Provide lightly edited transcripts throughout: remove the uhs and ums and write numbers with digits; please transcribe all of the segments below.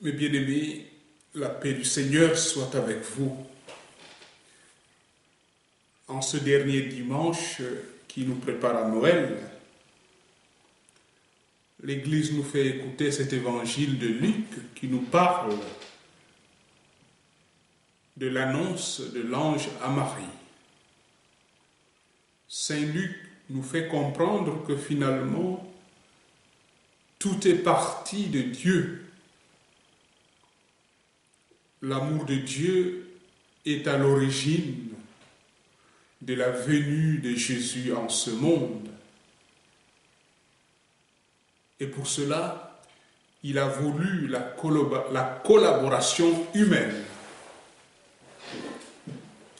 Mes bien-aimés, la paix du Seigneur soit avec vous. En ce dernier dimanche qui nous prépare à Noël, l'Église nous fait écouter cet évangile de Luc qui nous parle de l'annonce de l'ange à Marie. Saint Luc nous fait comprendre que finalement, tout est parti de Dieu. L'amour de Dieu est à l'origine de la venue de Jésus en ce monde. Et pour cela, il a voulu la collaboration humaine,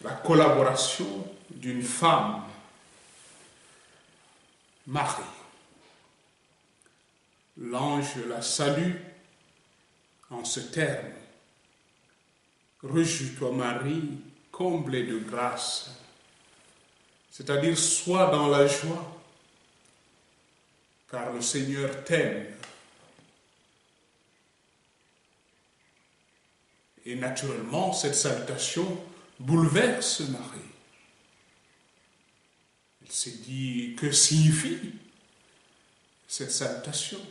la collaboration d'une femme, Marie. L'ange la salue en ce terme. Réjouis-toi Marie, comblée de grâce. C'est-à-dire, sois dans la joie, car le Seigneur t'aime. Et naturellement, cette salutation bouleverse Marie. Elle s'est dit, que signifie cette salutation?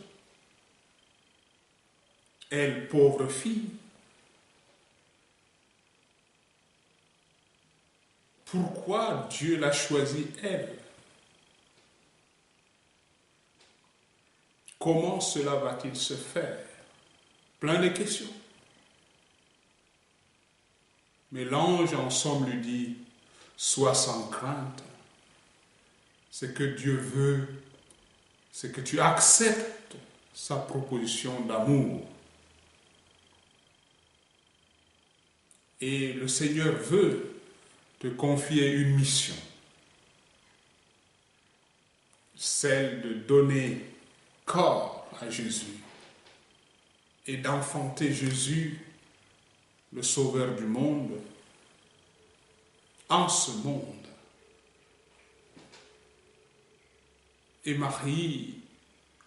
Elle, pauvre fille, pourquoi Dieu l'a choisie, elle? Comment cela va-t-il se faire? Plein de questions. Mais l'ange, en somme, lui dit, sois sans crainte. Ce que Dieu veut, c'est que tu acceptes sa proposition d'amour. Et le Seigneur veut te confier une mission, celle de donner corps à Jésus et d'enfanter Jésus, le Sauveur du monde, en ce monde. Et Marie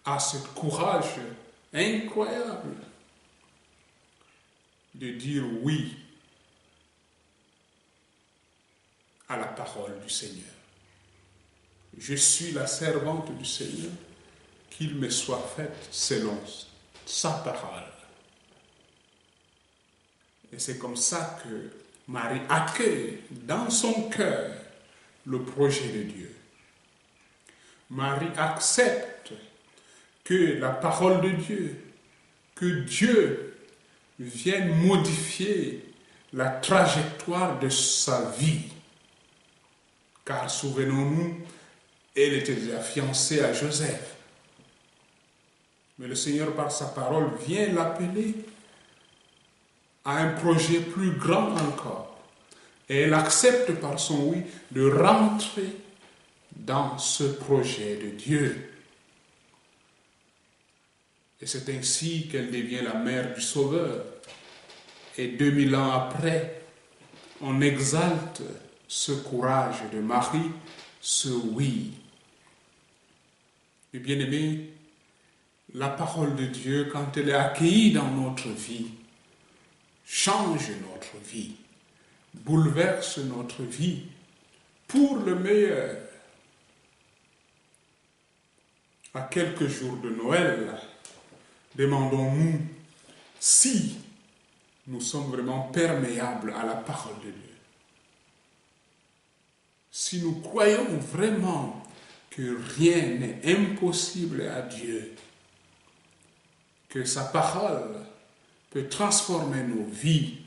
a ce courage incroyable de dire oui à la parole du Seigneur. Je suis la servante du Seigneur, qu'il me soit fait selon sa parole. Et c'est comme ça que Marie accueille dans son cœur le projet de Dieu. Marie accepte que la parole de Dieu, que Dieu vienne modifier la trajectoire de sa vie. Car souvenons-nous, elle était déjà fiancée à Joseph. Mais le Seigneur, par sa parole, vient l'appeler à un projet plus grand encore. Et elle accepte par son oui de rentrer dans ce projet de Dieu. Et c'est ainsi qu'elle devient la mère du Sauveur. Et 2000 ans après, on exalte ce courage de Marie, ce oui. Et bien aimé, la parole de Dieu, quand elle est accueillie dans notre vie, change notre vie, bouleverse notre vie pour le meilleur. À quelques jours de Noël, demandons-nous si nous sommes vraiment perméables à la parole de Dieu. Si nous croyons vraiment que rien n'est impossible à Dieu, que sa parole peut transformer nos vies,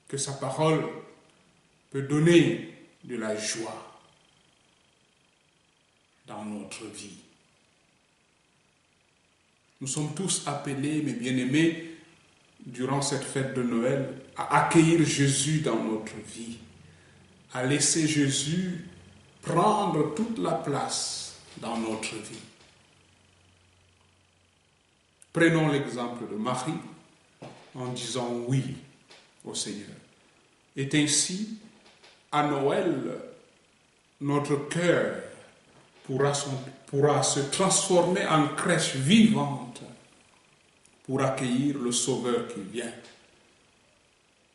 que sa parole peut donner de la joie dans notre vie. Nous sommes tous appelés, mes bien-aimés, durant cette fête de Noël, à accueillir Jésus dans notre vie, à laisser Jésus prendre toute la place dans notre vie. Prenons l'exemple de Marie en disant oui au Seigneur. Et ainsi, à Noël, notre cœur pourra se transformer en crèche vivante pour accueillir le Sauveur qui vient.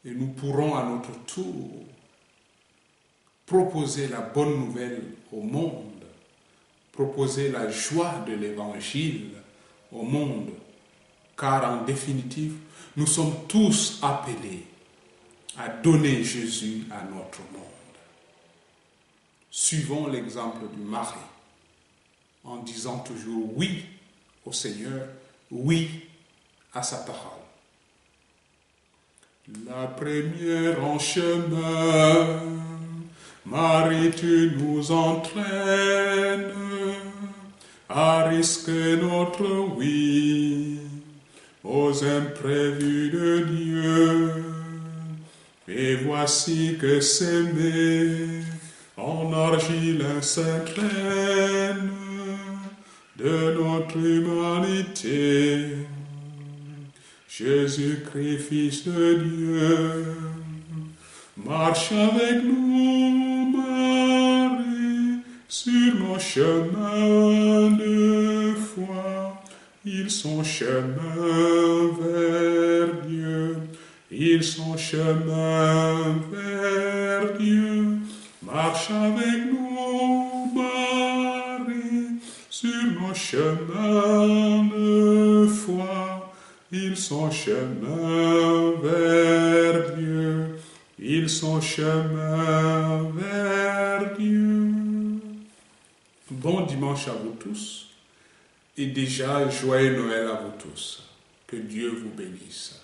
Et nous pourrons à notre tour proposer la bonne nouvelle au monde, proposer la joie de l'Évangile au monde, car en définitive, nous sommes tous appelés à donner Jésus à notre monde. Suivons l'exemple du mari en disant toujours oui au Seigneur, oui à sa parole. La première en chemin, Marie, tu nous entraînes à risquer notre oui aux imprévus de Dieu. Et voici que s'aimer en argile s'entraîne de notre humanité. Jésus-Christ, Fils de Dieu, marche avec nous, Marie, sur nos chemins de foi. Ils sont chemin vers Dieu, ils sont chemin vers Dieu. Marche avec nous, Marie, sur nos chemins de foi. Ils sont chemin vers Dieu, ils sont chemin vers Dieu. Bon dimanche à vous tous et déjà joyeux Noël à vous tous. Que Dieu vous bénisse.